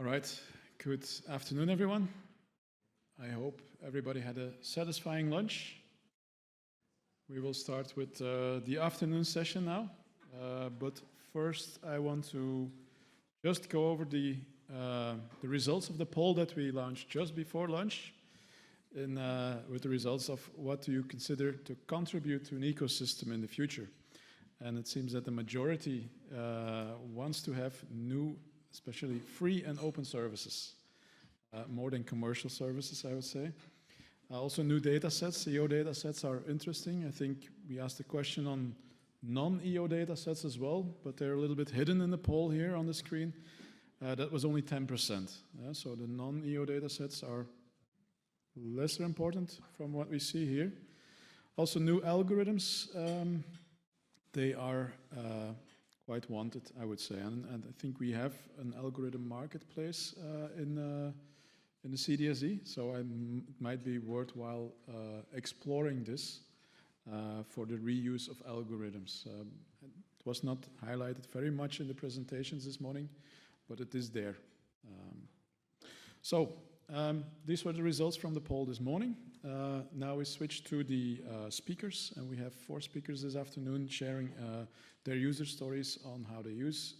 right, good afternoon, everyone. I hope everybody had a satisfying lunch. We will start with the afternoon session now. But first, I want to just go over the results of the poll that we launched just before lunch, with the results of what do you consider to contribute to an ecosystem in the future. And it seems that the majority wants to have new, especially free and open services, more than commercial services, I would say. Also new data sets, EO data sets are interesting. I think we asked a question on non-EO data sets as well, but they're a little bit hidden in the poll here on the screen. That was only 10%. So the non-EO data sets are lesser important from what we see here. Also new algorithms, they are quite wanted, I would say. And I think we have an algorithm marketplace in the CDSE, so it might be worthwhile exploring this for the reuse of algorithms. It was not highlighted very much in the presentations this morning, but it is there. These were the results from the poll this morning. Now we switch to the speakers, and we have 4 speakers this afternoon sharing their user stories on how they use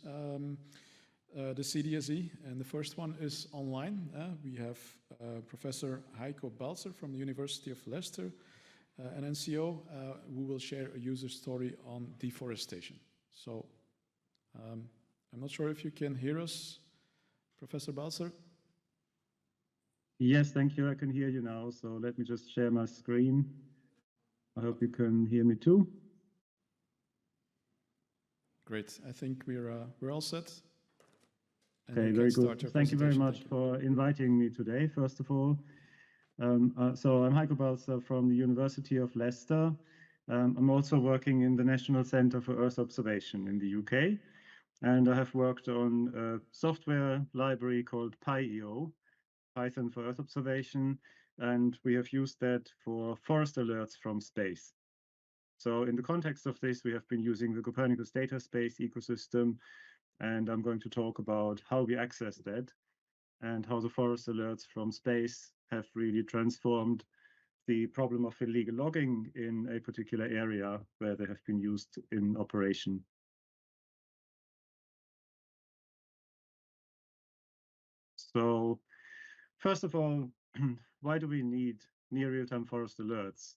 the CDSE. And the first one is online. We have Professor Heiko Balzter from the University of Leicester, an NCEO, who will share a user story on deforestation. So I'm not sure if you can hear us, Professor Balzter. Yes, thank you. I can hear you now. So let me just share my screen. I hope you can hear me too. Great. I think we're all set. Okay, very good. Thank you very much for inviting me today, first of all. So I'm Heiko Balzter from the University of Leicester. I'm also working in the National Centre for Earth Observation in the UK. And I have worked on a software library called PyEO, Python for Earth Observation, and we have used that for forest alerts from space. So in the context of this, we have been using the Copernicus data space ecosystem, and I'm going to talk about how we access that and how the forest alerts from space have really transformed the problem of illegal logging in a particular area where they have been used in operation. So first of all, why do we need near real-time forest alerts?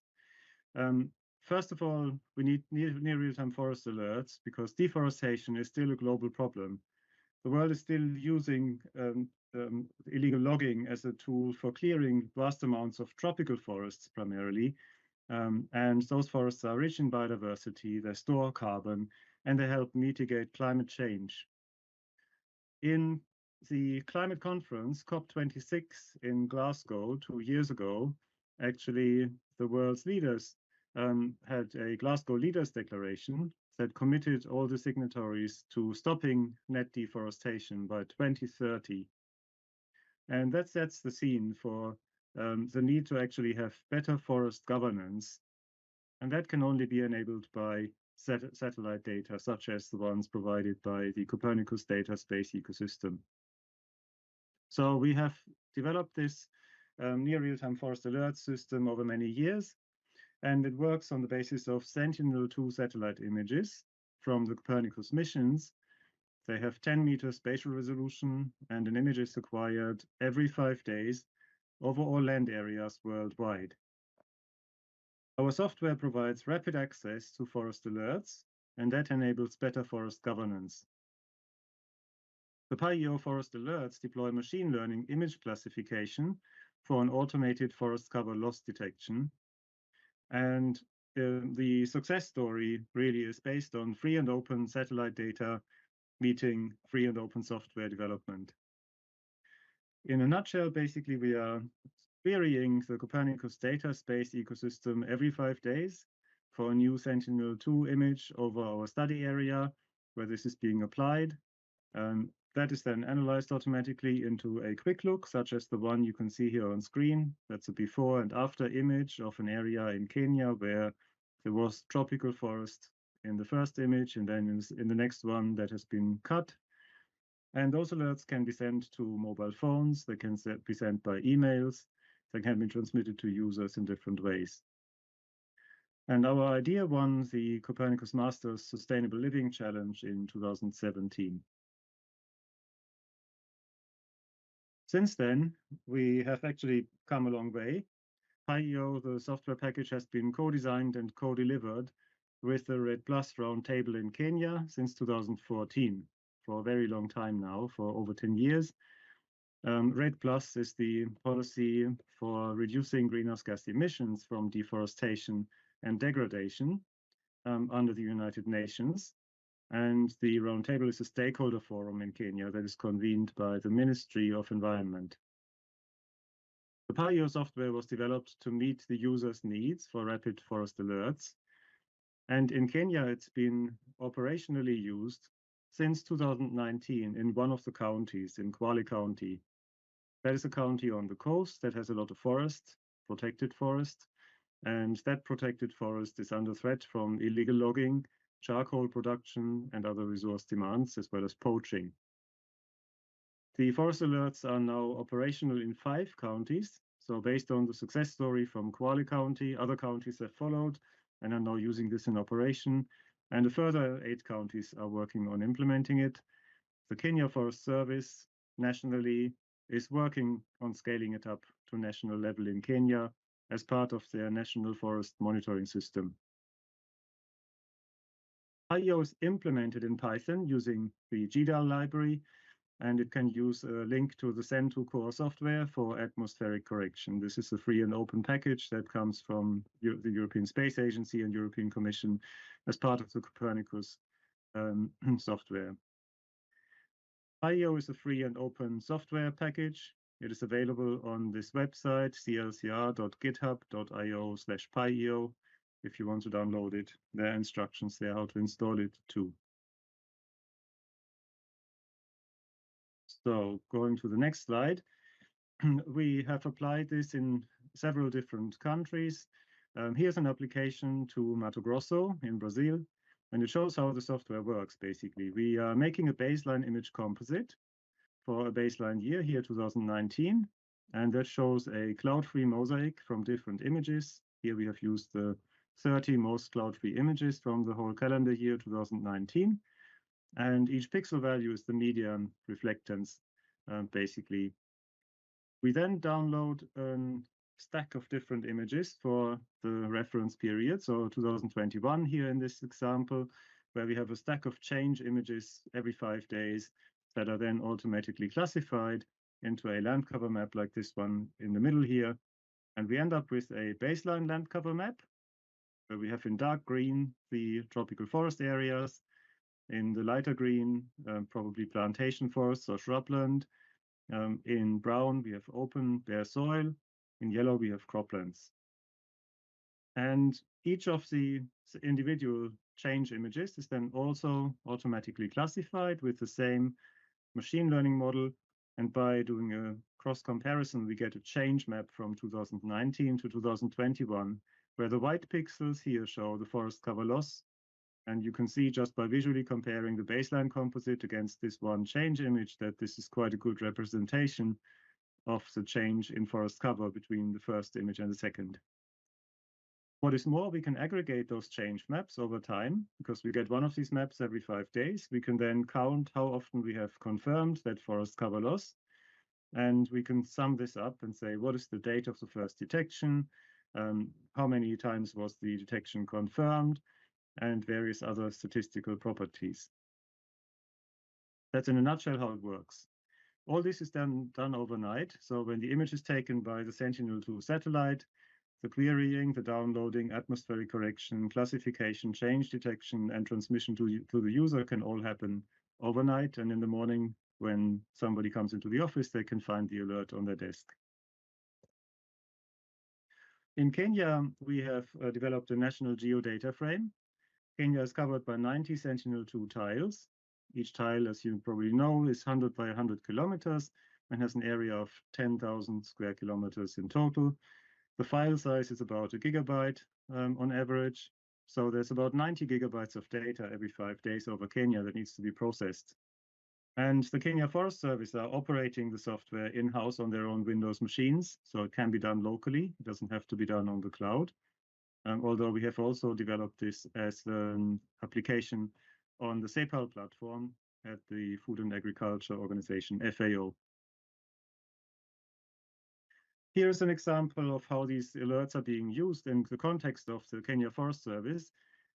First of all, we need near real-time forest alerts because deforestation is still a global problem. The world is still using illegal logging as a tool for clearing vast amounts of tropical forests primarily. And those forests are rich in biodiversity, they store carbon, and they help mitigate climate change. In the climate conference, COP26 in Glasgow 2 years ago, actually the world's leaders had a Glasgow Leaders Declaration that committed all the signatories to stopping net deforestation by 2030. And that sets the scene for the need to actually have better forest governance. And that can only be enabled by satellite data, such as the ones provided by the Copernicus data space ecosystem. So we have developed this near real-time forest alert system over many years, and it works on the basis of Sentinel-2 satellite images from the Copernicus missions. They have 10-meter spatial resolution, and an image is acquired every 5 days over all land areas worldwide. Our software provides rapid access to forest alerts, and that enables better forest governance. The PyEO forest alerts deploy machine learning image classification for an automated forest cover loss detection. And the success story really is based on free and open satellite data meeting free and open software development. In a nutshell, basically, we are querying the Copernicus data space ecosystem every 5 days for a new Sentinel-2 image over our study area where this is being applied. That is then analyzed automatically into a quick look, such as the one you can see here on screen. That's a before and after image of an area in Kenya where there was tropical forest in the first image, and then in the next one that has been cut. And those alerts can be sent to mobile phones, they can be sent by emails, they can be transmitted to users in different ways. And our idea won the Copernicus Masters Sustainable Living Challenge in 2017. Since then, we have actually come a long way. PyEO, the software package, has been co-designed and co-delivered with the RED Plus Roundtable in Kenya since 2014, for a very long time now, for over 10 years. RED Plus is the policy for reducing greenhouse gas emissions from deforestation and degradation under the United Nations. And the Roundtable is a stakeholder forum in Kenya that is convened by the Ministry of Environment. The PyEO software was developed to meet the user's needs for rapid forest alerts. And in Kenya, it's been operationally used since 2019 in one of the counties, in Kwale County. That is a county on the coast that has a lot of forest, protected forest. And that protected forest is under threat from illegal logging, charcoal production, and other resource demands, as well as poaching. The forest alerts are now operational in 5 counties. So based on the success story from Kwale County, other counties have followed and are now using this in operation. And a further 8 counties are working on implementing it. The Kenya Forest Service nationally is working on scaling it up to national level in Kenya as part of their national forest monitoring system. PyEO is implemented in Python using the GDAL library, and it can use a link to the Zen2 core software for atmospheric correction. This is a free and open package that comes from the European Space Agency and European Commission as part of the Copernicus software. PyEO is a free and open software package. It is available on this website, clcr.github.io/PyEO. If you want to download it, there are instructions there how to install it too. So going to the next slide, we have applied this in several different countries. Here's an application to Mato Grosso in Brazil, and it shows how the software works, basically. We are making a baseline image composite for a baseline year here, 2019, and that shows a cloud-free mosaic from different images. Here we have used the 30 most cloud-free images from the whole calendar year, 2019. And each pixel value is the median reflectance, basically. We then download a stack of different images for the reference period, so 2021 here in this example, where we have a stack of change images every 5 days that are then automatically classified into a land cover map like this one in the middle here. And we end up with a baseline land cover map, where we have in dark green the tropical forest areas, in the lighter green, probably plantation forests or shrubland. In brown, we have open, bare soil. In yellow, we have croplands. And each of the individual change images is then also automatically classified with the same machine learning model. And by doing a cross comparison, we get a change map from 2019 to 2021, where the white pixels here show the forest cover loss. And you can see just by visually comparing the baseline composite against this one change image that this is quite a good representation of the change in forest cover between the first image and the second. What is more, we can aggregate those change maps over time because we get one of these maps every 5 days. We can then count how often we have confirmed that forest cover loss. And we can sum this up and say, what is the date of the first detection? How many times was the detection confirmed? And various other statistical properties. That's in a nutshell how it works. All this is done overnight. So when the image is taken by the Sentinel-2 satellite, the querying, the downloading, atmospheric correction, classification, change detection, and transmission to the user can all happen overnight. And in the morning, when somebody comes into the office, they can find the alert on their desk. In Kenya, we have developed a national geodata frame. Kenya is covered by 90 Sentinel-2 tiles. Each tile, as you probably know, is 100 by 100 kilometers and has an area of 10,000 square kilometers in total. The file size is about 1 gigabyte on average. So there's about 90 gigabytes of data every 5 days over Kenya that needs to be processed. And the Kenya Forest Service are operating the software in-house on their own Windows machines, so it can be done locally. It doesn't have to be done on the cloud. Although we have also developed this as an application on the CEPAL platform at the Food and Agriculture Organization, FAO. Here's an example of how these alerts are being used in the context of the Kenya Forest Service.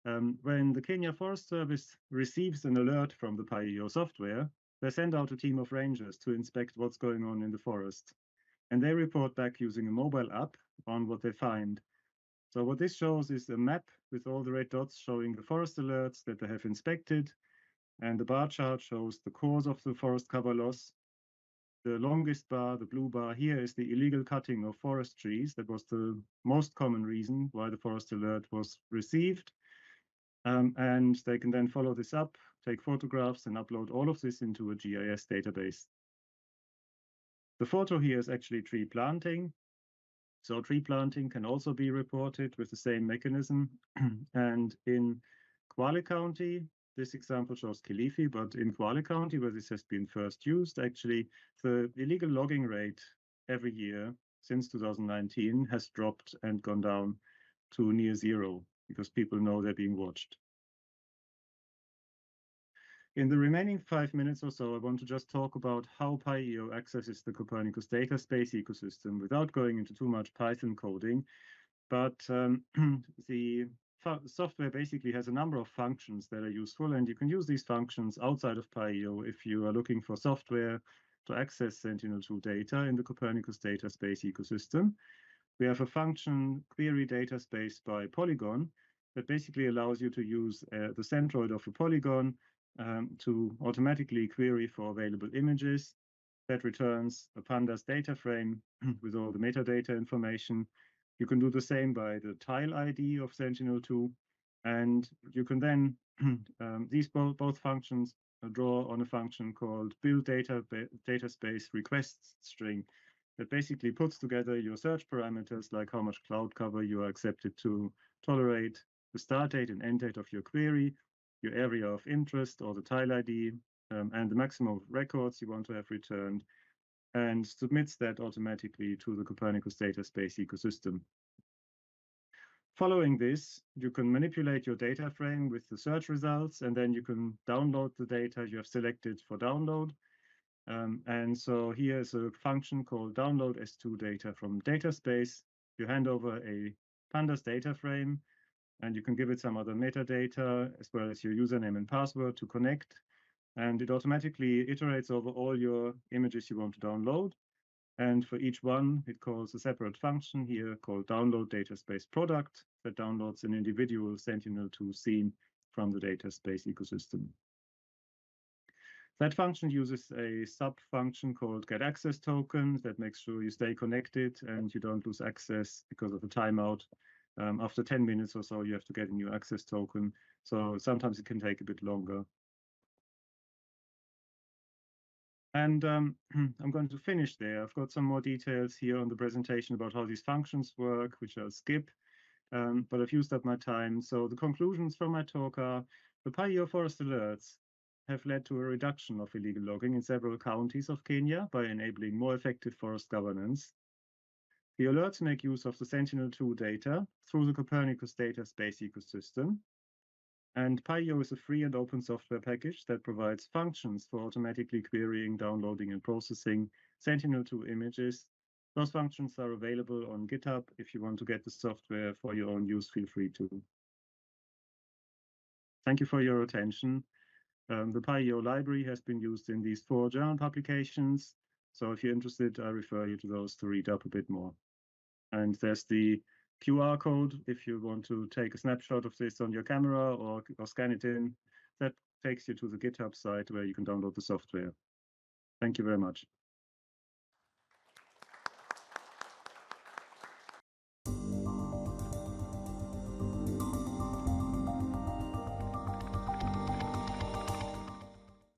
When the Kenya Forest Service receives an alert from the PyEO software, they send out a team of rangers to inspect what's going on in the forest. And they report back using a mobile app on what they find. So what this shows is a map with all the red dots showing the forest alerts that they have inspected. And the bar chart shows the cause of the forest cover loss. The longest bar, the blue bar here, is the illegal cutting of forest trees. That was the most common reason why the forest alert was received. And they can then follow this up, take photographs, and upload all of this into a GIS database. The photo here is actually tree planting. So tree planting can also be reported with the same mechanism. And in Kwale County, this example shows Kilifi, but in Kwale County, where this has been first used, actually, the illegal logging rate every year since 2019 has dropped and gone down to near zero because people know they're being watched. In the remaining 5 minutes or so, I want to just talk about how PyEO accesses the Copernicus data space ecosystem without going into too much Python coding. But the software basically has a number of functions that are useful, and you can use these functions outside of PyEO if you are looking for software to access Sentinel-2 data in the Copernicus data space ecosystem. We have a function query data space by polygon that basically allows you to use the centroid of a polygon to automatically query for available images. That returns a pandas data frame with all the metadata information. You can do the same by the tile ID of Sentinel-2, and you can then these both functions draw on a function called build data space requests string that basically puts together your search parameters, like how much cloud cover you are accepted to tolerate, the start date and end date of your query, your area of interest or the tile ID, and the maximum of records you want to have returned, and submits that automatically to the Copernicus data space ecosystem. Following this, you can manipulate your data frame with the search results, and then you can download the data you have selected for download. And so here's a function called download S2 data from data space. You hand over a pandas data frame, and you can give it some other metadata as well as your username and password to connect. And it automatically iterates over all your images you want to download. And for each one, it calls a separate function here called download data space product that downloads an individual Sentinel-2 scene from the data space ecosystem. That function uses a sub-function called getAccessToken that makes sure you stay connected and you don't lose access because of a timeout. After 10 minutes or so, you have to get a new access token. So sometimes it can take a bit longer. And I'm going to finish there. I've got some more details here on the presentation about how these functions work, which I'll skip, but I've used up my time. So the conclusions from my talk are the PyEO forest alerts have led to a reduction of illegal logging in several counties of Kenya by enabling more effective forest governance. The alerts make use of the Sentinel-2 data through the Copernicus data space ecosystem. And PyEO is a free and open software package that provides functions for automatically querying, downloading, and processing Sentinel-2 images. Those functions are available on GitHub. If you want to get the software for your own use, feel free to. Thank you for your attention. The PyEO library has been used in these 4 journal publications. So if you're interested, I refer you to those to read up a bit more. And there's the QR code if you want to take a snapshot of this on your camera or scan it in. That takes you to the GitHub site where you can download the software. Thank you very much.